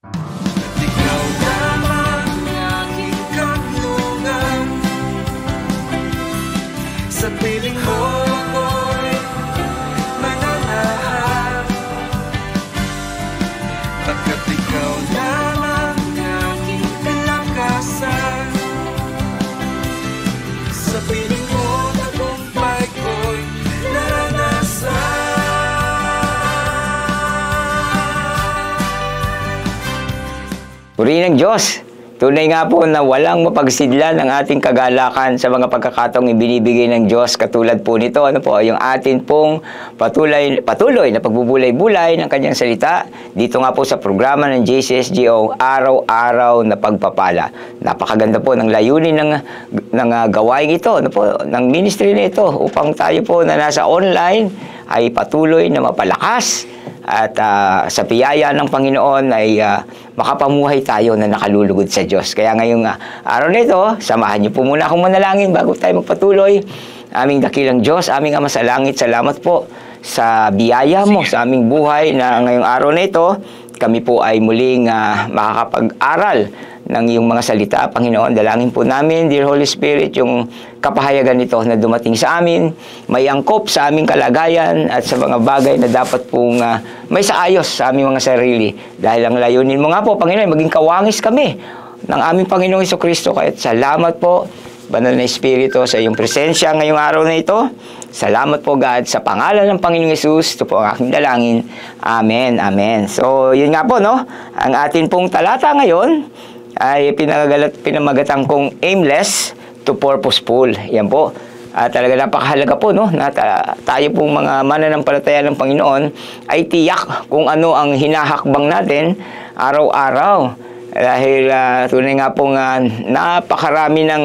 Ikaw lamang aking kanlungan, sa piling mo ako'y mananahan, pagkat ikaw lamang aking kalakasan. Sa piling mo tagumpay ko'y naranasan. Purihin ng Diyos. Tunay nga po na walang mapagsidlan ang ating kagalakan sa mga pagkakataong ibinibigay ng Diyos. Katulad po nito, ano po, yung atin pong patuloy na pagbubulay-bulay ng kanyang salita dito nga po sa programa ng JCSGO, Araw-Araw na Pagpapala. Napakaganda po ng layunin ng gawain ito, ano po, ng ministry na ito, upang tayo po na nasa online ay patuloy na mapalakas at sa biyaya ng Panginoon ay makapamuhay tayo na nakalulugod sa Diyos. Kaya ngayong araw na ito, samahan niyo po muna akong manalangin bago tayo magpatuloy. Aming dakilang Diyos, aming Ama sa langit, salamat po sa biyaya mo sa aming buhay na ngayong araw na ito, kami po ay muling makakapag-aral ng iyong mga salita, Panginoon. Dalangin po namin, Dear Holy Spirit, yung kapahayagan nito na dumating sa amin, may angkop sa aming kalagayan at sa mga bagay na dapat pong may saayos sa aming mga sarili. Dahil ang layunin mo nga po, Panginoon, maging kawangis kami ng aming Panginoong Hesukristo. Kaya salamat po, Banal na Espiritu, sa iyong presensya ngayong araw na ito. Salamat po, God, sa pangalan ng Panginoong Hesus. Ito po ang aking dalangin. Amen, amen. So, yun nga po, no? Ang atin pong talata ngayon ay pinamagatang kong aimless to purposeful. Yan po. Talaga napakahalaga po, no? Na tayo pong mga mananampalataya ng Panginoon ay tiyak kung ano ang hinahakbang natin araw-araw. Dahil tunay nga pong napakarami ng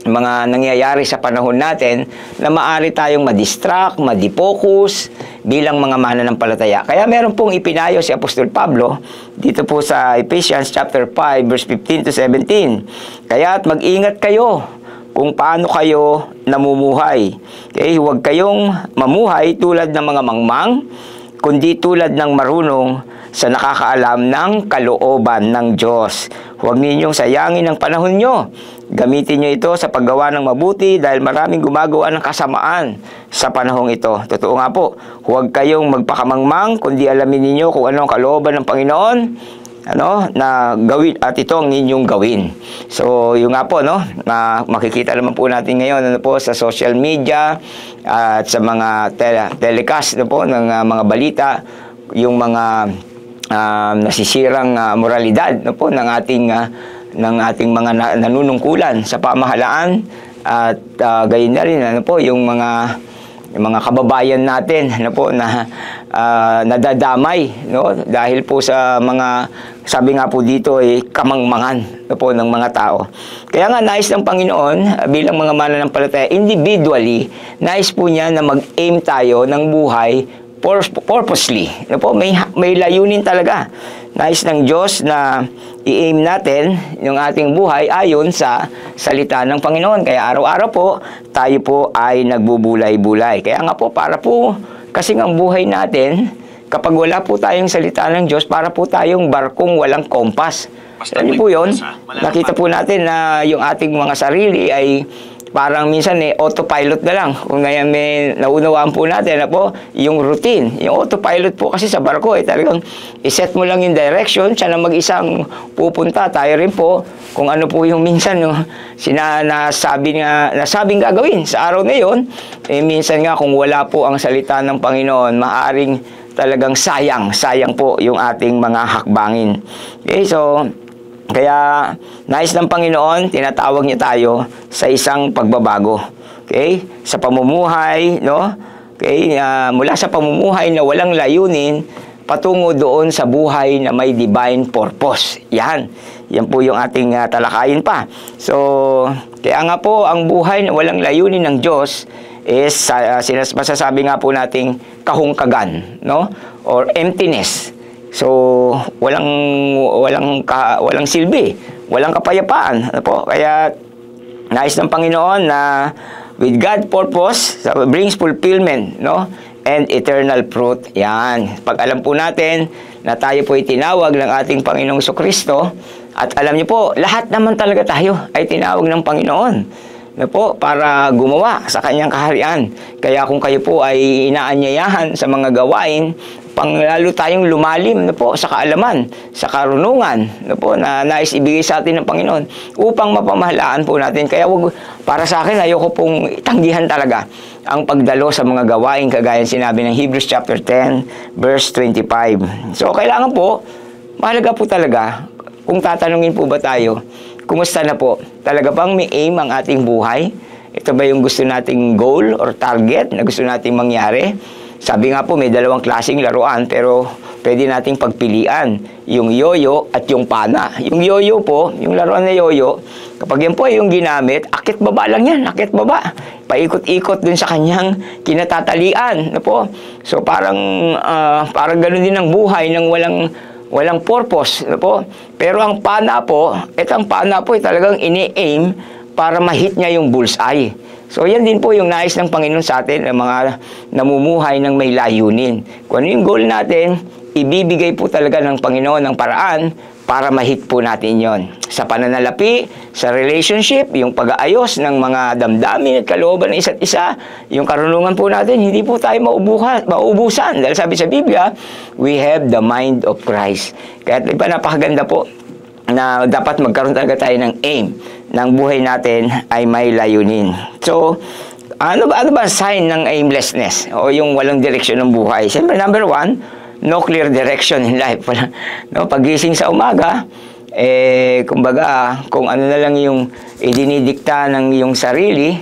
mga nangyayari sa panahon natin na maaari tayong madistract, madifocus bilang mga mananampalataya. Kaya meron pong ipinayo si Apostol Pablo dito po sa Ephesians chapter 5 verse 15 to 17. Kaya't mag-ingat kayo kung paano kayo namumuhay. Okay? Huwag kayong mamuhay tulad ng mga mangmang, kundi tulad ng marunong sa nakakaalam ng kalooban ng Diyos. Huwag ninyong sayangin ang panahon nyo. Gamitin nyo ito sa paggawa ng mabuti dahil maraming gumagawa ng kasamaan sa panahong ito. Totoo nga po, huwag kayong magpakamangmang, kundi alamin ninyo kung ano ang kalooban ng Panginoon, na gawin, at ito ang inyong gawin. So, yung nga po, na makikita naman po natin ngayon sa social media at sa mga telecast po ng mga balita, yung mga nasisirang moralidad ng ating mga nanunungkulan sa pamahalaan at gayon na rin yung mga kababayan natin na nadadamay dahil po sa mga, sabi nga po dito ay kamangmangan ng mga tao. Kaya nga nais ng Panginoon bilang mga mananampalataya individually, nais po niya na mag-aim tayo ng buhay purposely. May layunin talaga. Nais ng Diyos na i-aim natin yung ating buhay ayon sa salita ng Panginoon. Kaya araw-araw po, tayo po ay nagbubulay-bulay. Kaya nga po, kasi ang buhay natin, kapag wala po tayong salita ng Diyos, para po tayong barkong walang kompas. Alam niyo po yun? Nakita po natin na yung ating mga sarili ay parang minsan autopilot na lang. Kung ngayon may naunawaan po natin yung routine. Yung autopilot po kasi sa barko talagang iset mo lang yung direction, siya na mag-isang pupunta. Tayo rin po kung ano po yung minsan yung nasabing gagawin sa araw na yun. Minsan nga kung wala po ang salita ng Panginoon, maaring talagang sayang po yung ating mga hakbangin. Okay, so kaya nais ng Panginoon, tinatawag niya tayo sa isang pagbabago. Okay? Sa pamumuhay, Okay? Mula sa pamumuhay na walang layunin, patungo doon sa buhay na may divine purpose. Yan po yung ating talakayin pa. So, kaya nga po, ang buhay na walang layunin ng Diyos is, masasabi nga po nating kahungkagan, or emptiness. So, walang silbi, walang kapayapaan. Kaya, nais ng Panginoon na with God purpose, brings fulfillment, and eternal fruit. Yan. Pag alam po natin na tayo po itinawag ng ating Panginoong Kristo. At alam niyo po, lahat naman talaga tayo ay tinawag ng Panginoon na po para gumawa sa kanyang kaharian. Kaya kung kayo po ay inaanyayahan sa mga gawain, lalo tayong lumalim na po sa kaalaman, sa karunungan na po na nais ibigay sa atin ng Panginoon upang mapamahalaan po natin. Kaya para sa akin, ayoko pong itanggihan talaga ang pagdalo sa mga gawain kagaya sinabi ng Hebrews chapter 10 verse 25. So kailangan po, mahalaga po talaga kung tatanungin po ba tayo, kumusta na po? Talaga bang may aim ang ating buhay? Ito ba yung gusto nating goal or target na gusto nating mangyari? Sabi nga po, may dalawang klaseng laruan pero pwede nating pagpilian. Yung yoyo at yung pana. Yung yoyo po, yung laruan na yoyo, kapag yan po ay yung ginamit, akit baba lang yan, akit baba. Paikot-ikot dun sa kanyang kinatatalian. Na po? So parang ganun din ang buhay ng walang purpose. Na po? Pero ang pana po, itong pana po ay talagang ini-aim para ma-hit niya yung bullseye. So, yan din po yung nais ng Panginoon sa atin, ng mga namumuhay ng may layunin. Kung ano yung goal natin, ibibigay po talaga ng Panginoon ng paraan para ma-hit po natin yon. Sa pananalapi, sa relationship, yung pag-aayos ng mga damdamin at kalooban ng isa't isa, yung karunungan po natin, hindi po tayo maubusan. Dahil sabi sa Biblia, we have the mind of Christ. Kaya diba, napakaganda po na dapat magkaroon talaga tayo ng aim ng buhay natin ay may layunin. So, ano ba sign ng aimlessness o yung walang direksyon ng buhay? Siyempre, number one, no clear direction in life. No, pagising sa umaga, kumbaga, kung ano na lang yung idinidikta ng yung sarili,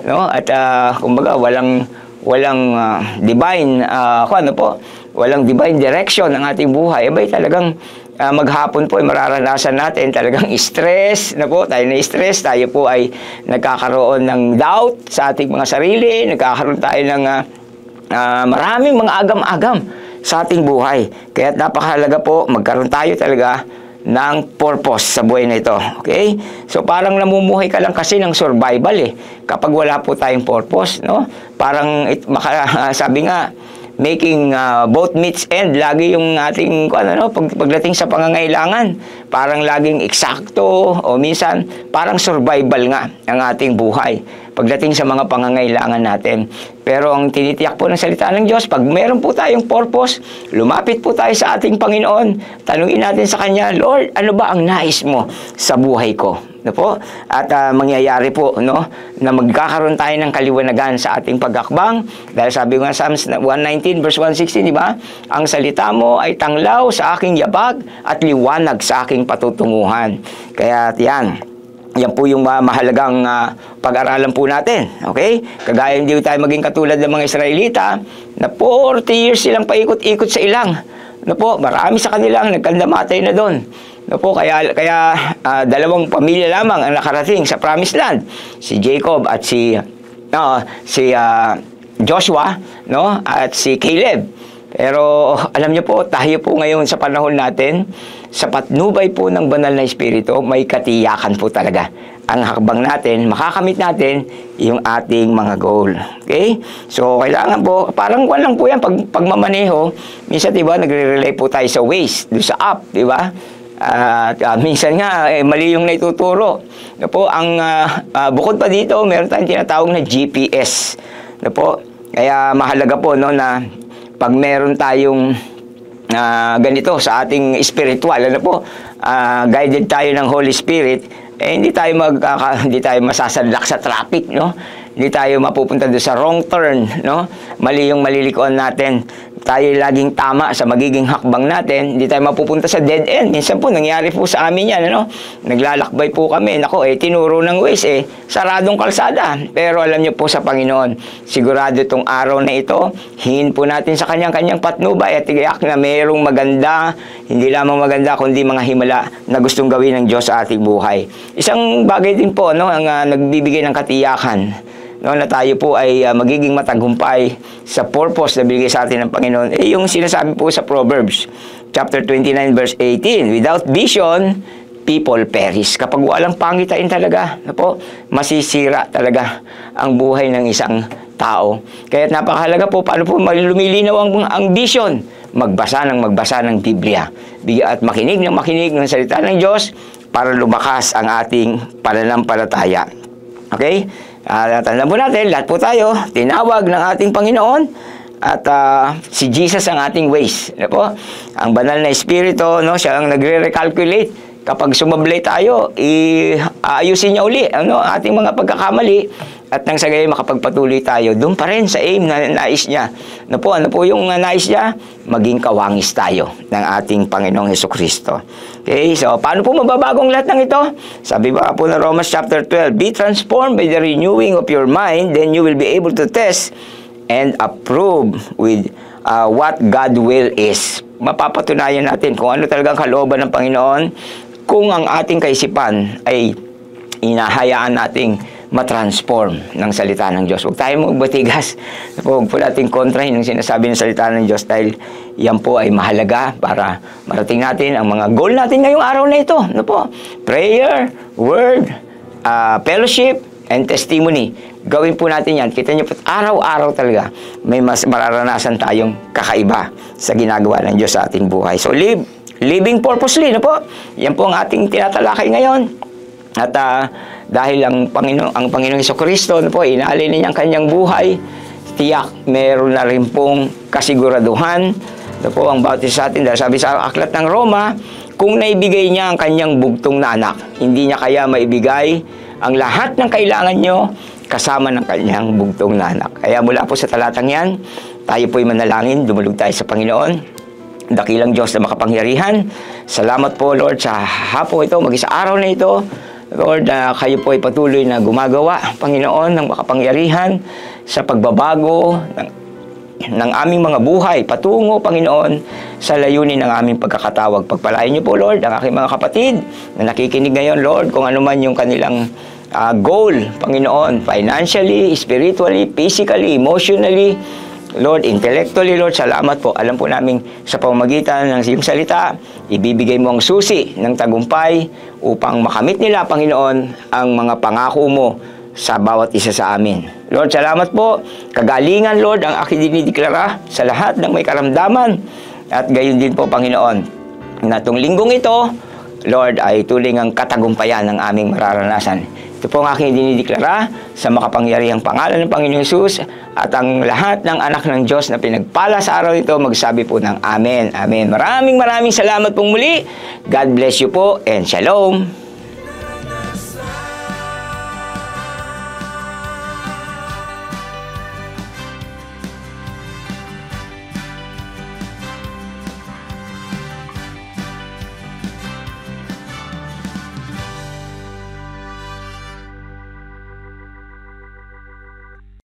no, at kumbaga, walang divine, walang divine direction ng ating buhay, abay talagang maghapon po ay mararanasan natin talagang stress na po, tayo na-stress, tayo po ay nagkakaroon ng doubt sa ating mga sarili, nagkakaroon tayo ng maraming mga agam-agam sa ating buhay. Kaya napakahalaga po, magkaroon tayo talaga ng purpose sa buhay na ito. Okay? So parang namumuhay ka lang kasi ng survival kapag wala po tayong purpose, no? Parang sabi nga, making both meets end, lagi yung ating pagdating sa pangangailangan, parang laging eksakto o minsan parang survival nga ang ating buhay pagdating sa mga pangangailangan natin. Pero ang tinitiyak po ng salita ng Diyos, pag meron po tayong purpose, lumapit po tayo sa ating Panginoon, tanungin natin sa Kanya, Lord, ano ba ang nais mo sa buhay ko? No po? At mangyayari po, no, na magkakaroon tayo ng kaliwanagan sa ating paghakbang. Dahil sabi nga Psalms 119 verse 116, di ba? Ang salita mo ay tanglaw sa aking yabag at liwanag sa aking patutunguhan. Kaya yan po yung mahalagang pag-aralan po natin. Okay? Kagaya hindi tayo maging katulad ng mga Israelita na 40 years silang paikot-ikot sa ilang. No po, marami sa kanila ang nagkandamatay na doon. No po, kaya dalawang pamilya lamang ang nakarating sa Promised Land. Si Jacob at si Joshua, no? At si Caleb. Pero alam niyo po, tayo po ngayon sa panahon natin, sa patnubay po ng banal na Espiritu, may katiyakan po talaga. Ang hakbang natin, makakamit natin yung ating mga goal. Okay? So, kailangan po, parang walang po yan, pagmamaneho, minsan diba, nagre-relay po tayo sa Waze, doon sa app, diba? Minsan nga, mali yung naituturo. Na po, bukod pa dito, meron tayong tinatawag na GPS. Na po, kaya mahalaga po, no, na pag meron tayong ganito sa ating spiritual, ano po, guided tayo ng Holy Spirit, hindi tayo masasadlak sa traffic, no? Hindi tayo mapupunta doon sa wrong turn, no? Mali yung malilikuan natin. Tayo laging tama sa magiging hakbang natin. Hindi tayo mapupunta sa dead end. Minsan po, nangyari po sa amin yan, ano? Naglalakbay po kami. Nako, tinuro ng Waze, saradong kalsada. Pero alam niyo po sa Panginoon, sigurado itong araw na ito, hingin po natin sa kanyang patnubay at tiyak na mayroong maganda, hindi lamang maganda, kundi mga himala na gustong gawin ng Diyos sa ating buhay. Isang bagay din po, no, ang nagbibigay ng katiyakan, no, na tayo po ay magiging matagumpay sa purpose na binigay sa atin ng Panginoon, yung sinasabi po sa Proverbs chapter 29 verse 18, without vision, people perish. Kapag walang pangitain talaga, na po, masisira talaga ang buhay ng isang tao. Kaya napakahalaga po, paano po lumilinaw ang vision? magbasa ng Biblia. At makinig ng salita ng Diyos para lumakas ang ating pananampalataya. Okay? Tandaan po natin, lahat po tayo, tinawag ng ating Panginoon at si Jesus ang ating ways. Ano po? Ang banal na Espiritu, no, siya ang nagre-recalculate. Kapag sumablay tayo, aayusin niya uli ang ating mga pagkakamali at nang sa gayon makapagpatuloy tayo doon pa rin sa aim na nais niya. Ano po yung nais niya? Maging kawangis tayo ng ating Panginoong Hesukristo. Okay, so paano po mababagong lahat ng ito? Sabi ba po na Romans chapter 12, be transformed by the renewing of your mind, then you will be able to test and approve with what God will is. Mapapatunayan natin kung ano talagang kalooban ng Panginoon kung ang ating kaisipan ay inahayaan nating matransform ng salita ng Diyos. Huwag tayo magbatigas. Huwag po natin kontrahin ng sinasabi ng salita ng Diyos dahil yan po ay mahalaga para marating natin ang mga goal natin ngayong araw na ito. Ano po? Prayer, word, fellowship, and testimony. Gawin po natin yan. Kita niyo po, araw-araw talaga may mas mararanasan tayong kakaiba sa ginagawa ng Diyos sa ating buhay. So, living purposely, no po? Yan po ang ating tinatalakay ngayon. At dahil ang Panginoong Hesukristo, no po, inaalin niya ang kanyang buhay, tiyak meron na rin pong kasiguraduhan. No po, ang bautis sa atin, dahil sabi sa aklat ng Roma, kung naibigay niya ang kanyang bugtong na anak, hindi niya kaya maibigay ang lahat ng kailangan nyo kasama ng kanyang bugtong na anak. Kaya mula po sa talatang yan, tayo po'y manalangin, dumulog tayo sa Panginoon. Dakilang Diyos na makapangyarihan. Salamat po, Lord, sa hapon ito, mag-isa araw na ito. Lord, kayo po ay patuloy na gumagawa, Panginoon, ng makapangyarihan sa pagbabago ng aming mga buhay. Patungo, Panginoon, sa layunin ng aming pagkakatawag. Pagpalain niyo po, Lord, ang aking mga kapatid na nakikinig ngayon, Lord, kung ano man yung kanilang goal, Panginoon, financially, spiritually, physically, emotionally, Lord, intellectually, Lord, salamat po. Alam po namin sa pamamagitan ng iyong salita, ibibigay mo ang susi ng tagumpay upang makamit nila, Panginoon, ang mga pangako mo sa bawat isa sa amin. Lord, salamat po. Kagalingan, Lord, ang aking dinideklara sa lahat ng may karamdaman. At gayon din po, Panginoon, na itong linggong ito, Lord, ay tuling ang katagumpayan ng aming mararanasan. Ito po ang aking dinideklara sa makapangyarihang pangalan ng Panginoong Hesus at ang lahat ng anak ng Diyos na pinagpala sa araw ito, magsabi po ng Amen. Amen. Maraming salamat pong muli. God bless you po and Shalom.